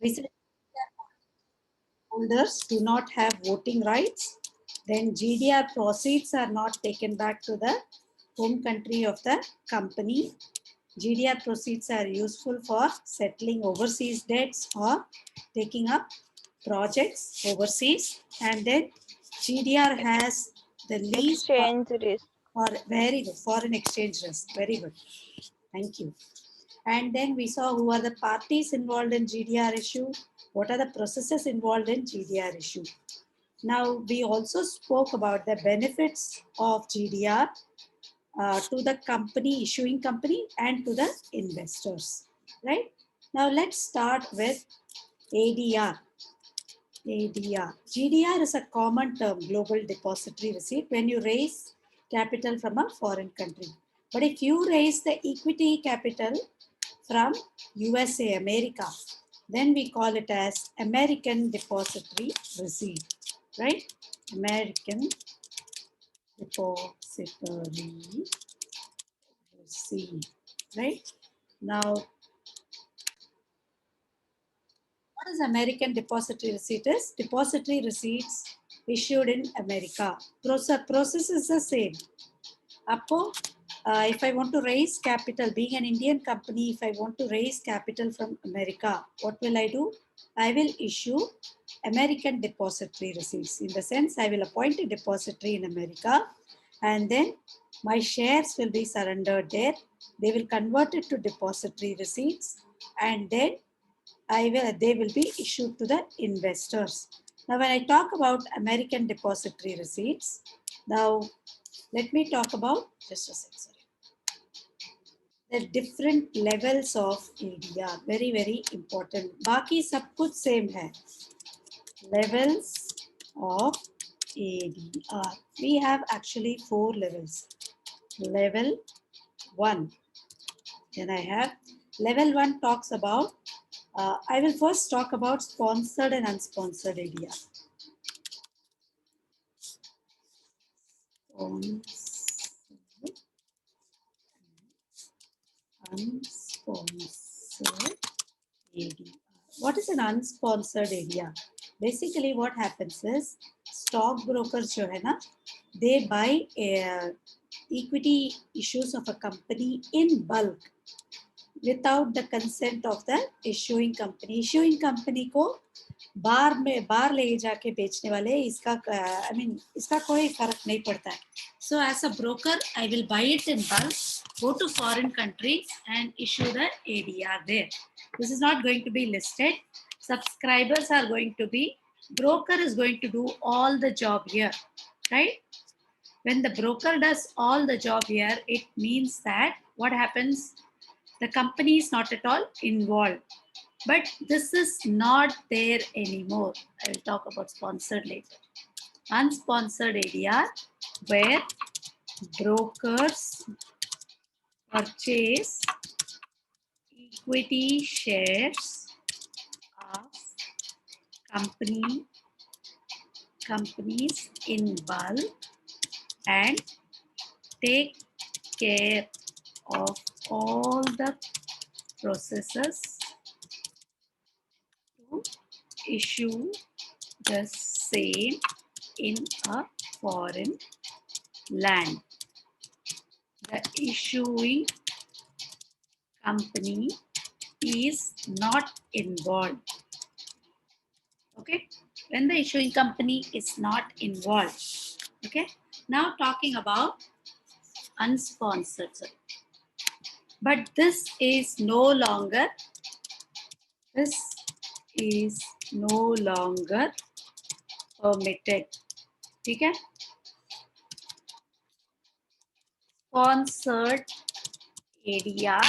Recent holders do not have voting rights, then GDR proceeds are not taken back to the home country of the company. GDR proceeds are useful for settling overseas debts or taking up projects overseas. And then GDR has the least Exchange risk. or very good foreign exchange risk. Very good. Thank you. And then we saw who are the parties involved in GDR issue, what are the processes involved in GDR issue. Now, we also spoke about the benefits of GDR to the company, issuing company, and to the investors, right? Now, let's start with ADR. ADR. GDR is a common term, global depository receipt, when you raise capital from a foreign country. But if you raise the equity capital from USA, America, then we call it as American Depository Receipt, right? American Depository Receipt, right? Now, what is American Depository Receipt is? Depository receipts issued in America. Process is the same. Apo, if I want to raise capital, being an Indian company, if I want to raise capital from America, what will I do? I will issue American depository receipts. In the sense, I will appoint a depository in America, and then my shares will be surrendered there. They will convert it to depository receipts, and then they will be issued to the investors. Now, when I talk about American depository receipts, now let me talk about, just a second, sorry, the different levels of ADR. Very, very important. बाकी सब कुछ same है. Levels of ADR. We have actually 4 levels. Level 1. Then I have level 1 talks about, I will first talk about sponsored and unsponsored ADR. Unsponsored ADR. What is an unsponsored ADR? Basically, what happens is stockbrokers, जो है ना, they buy equity issues of a company in bulk without the consent of the issuing company. Issuing company को बार ले जाके बेचने वाले इसका इसका कोई फर्क नहीं पड़ता है. So as a broker, I will buy it in bulk, go to foreign countries and issue the ADR there. This is not going to be listed. Subscribers are going to be, broker is going to do all the job here, right? When the broker does all the job here, it means that what happens? The company is not at all involved. But this is not there anymore. I will talk about sponsored later. Unsponsored ADR, where brokers purchase equity shares of companies in bulk and take care of all the processes to issue the same in a foreign land. The issuing company is not involved. Okay, when the issuing company is not involved. Okay, now talking about unsponsored. But this is no longer permitted. Okay, sponsored ADR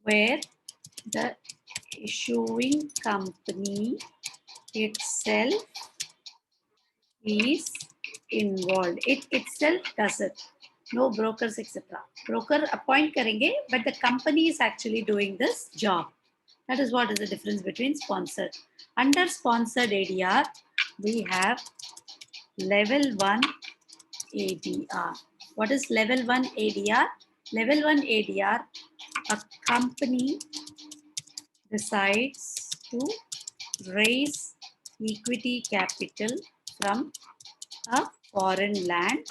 where the issuing company itself is involved. It itself does it. No brokers, etc. Broker appoint karenge, but the company is actually doing this job. That is what is the difference between sponsored. Under sponsored ADR, we have level 1 ADR. What is level 1 ADR? Level 1 ADR, a company decides to raise equity capital from a foreign land,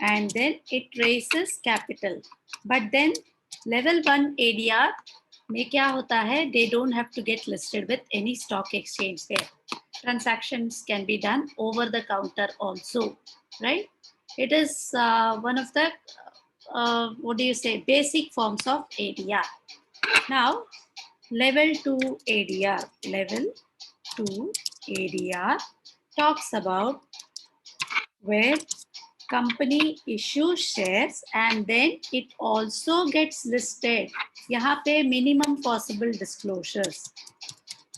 and then it raises capital. But then level 1 ADR में क्या होता है? They don't have to get listed with any stock exchange there. Transactions can be done over the counter also, right? It is one of the basic forms of ADR. Now, level 2 ADR. Level 2 ADR talks about where company issues shares and then it also gets listed. यहाँ पे minimum possible disclosures.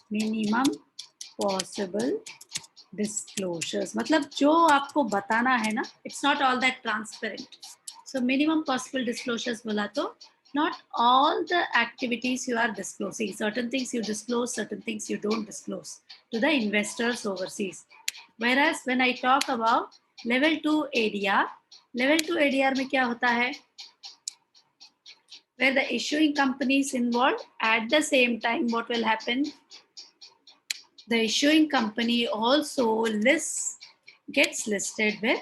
Minimum possible disclosures. मतलब जो आपको बताना है ना, it's not all that transparent. So minimum possible disclosures बोला तो not all the activities you are disclosing. Certain things you disclose, certain things you don't disclose to the investors overseas. Whereas when I talk about level 2 ADR, level 2 ADR में क्या होता है? Where the issuing companies involved, at the same time what will happen? The issuing company also gets listed with,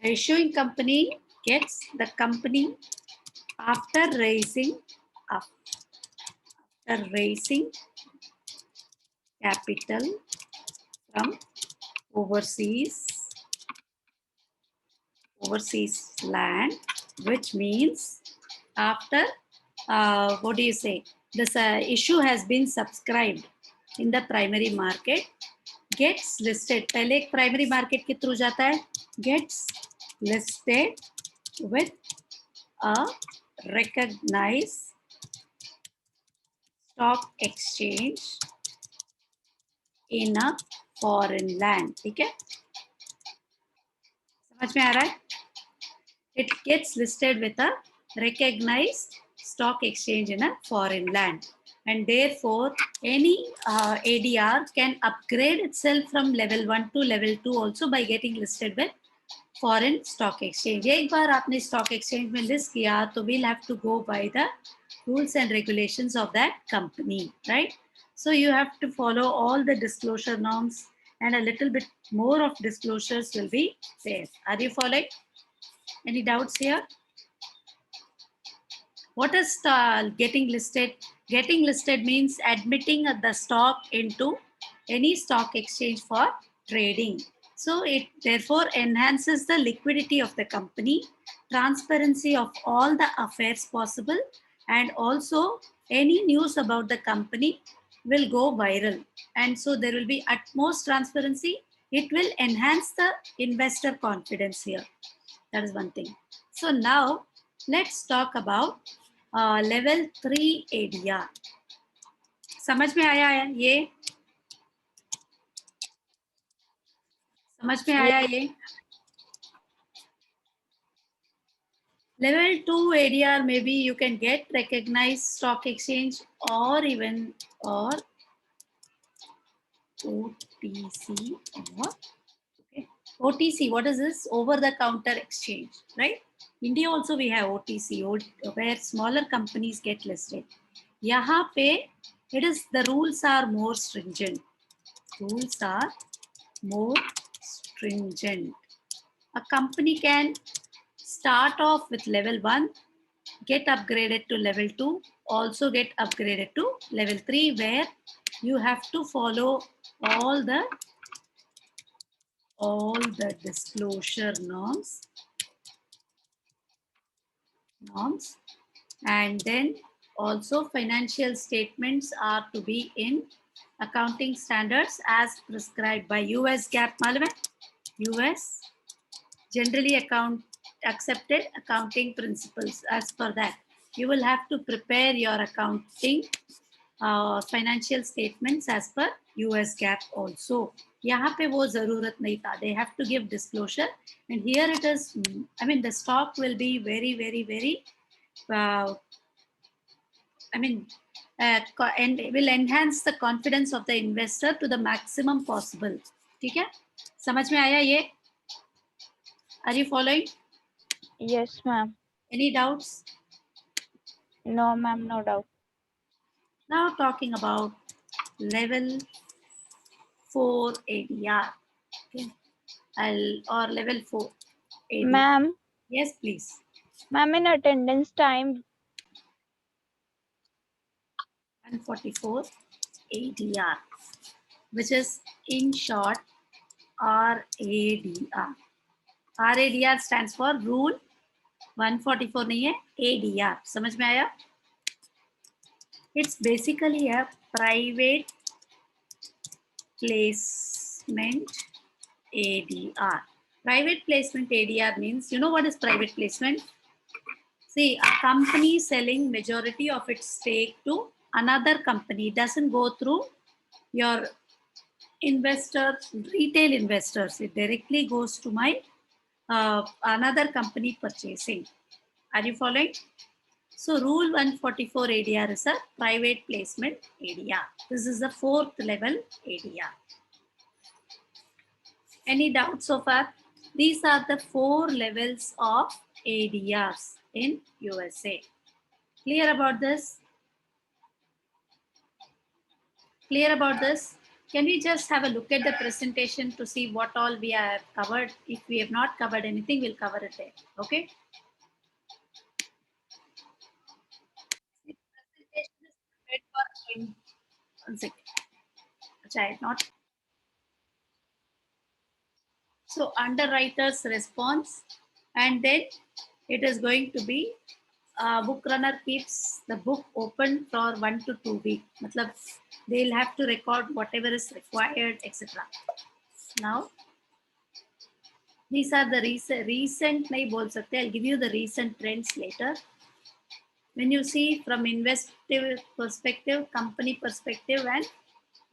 the issuing company gets the company after raising capital from overseas land, which means after this issue has been subscribed in the primary market, gets listed. पहले एक primary market के through जाता है, gets listed with a recognized stock exchange in a foreign land. ठीक है? समझ में आ रहा है? It gets listed with a recognized stock exchange in a foreign land, and therefore any ADR can upgrade itself from level 1 to level 2 also by getting listed with foreign stock exchange. एक बार आपने stock exchange में list किया तो we'll have to go by the rules and regulations of that company, right? So you have to follow all the disclosure norms, and a little bit more of disclosures will be there. Are you following? Any doubts here? What is getting listed? Getting listed means admitting the stock into any stock exchange for trading. So it therefore enhances the liquidity of the company, transparency of all the affairs possible, and also any news about the company will go viral. And so there will be utmost transparency. It will enhance the investor confidence here. That is one thing. So now let's talk about level 3 ADR. समझ में आया है ये? समझ में आया ये? Level 2 ADR, maybe you can get recognized stock exchange or even or OTC or okay. OTC, what is this? Over the counter exchange, right? India also we have OTC, where smaller companies get listed. यहाँ पे it is the rules are more stringent. Rules are more stringent. A company can start off with level 1, get upgraded to level 2, also get upgraded to level 3, where you have to follow all the disclosure norms, and then also financial statements are to be in accounting standards as prescribed by US GAAP. मालूम है? US generally accepted accounting principles. As per that, you will have to prepare your accounting financial statements as per US GAAP also. यहाँ पे वो ज़रूरत नहीं था. They have to give disclosure, and here it is. I mean, the stock will be very, very, very. I mean, and will enhance the confidence of the investor to the maximum possible. ठीक है, समझ में आया ये? Are you following? Yes, ma'am. Any doubts? No, ma'am, no doubt. Now talking about level 4 ADR. Okay. Or level 4 ADR. Ma'am, Yes, please. ma'am, in attendance time, 144 ADR, which is in short RADR. RADR stands for Rule 144 नहीं है, ADR. समझ में आया? It's basically a private placement ADR. Private placement ADR means, you know what is private placement? See, a company selling majority of its stake to another company doesn't go through your investors, retail investors. It directly goes to my another company purchasing. Are you following? So Rule 144 ADR is a private placement ADR. This is the 4th level ADR. Any doubts so far? These are the 4 levels of ADRs in USA. Clear about this? Clear about this? Can we just have a look at the presentation to see what all we have covered? If we have not covered anything, we'll cover it there. Okay? The presentation is prepared for 1 second. Achha, not. So underwriter's response, and then it is going to be book runner keeps the book open for 1 to 2 weeks. Matlab, they'll have to record whatever is required, etc. Now, these are the recent nahi bol sakte. I'll give you the recent trends later. When you see from investor perspective, company perspective, and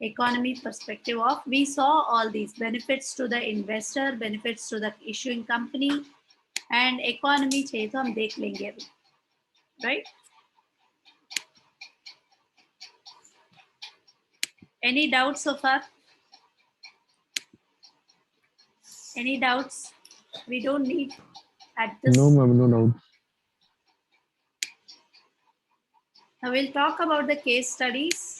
economy perspective of, we saw all these benefits to the investor, benefits to the issuing company, and economy चाहिए तो हम देख लेंगे अभी, right? Any doubts so far? Any doubts? We don't need at this. No, ma'am, no doubt. Now we'll talk about the case studies.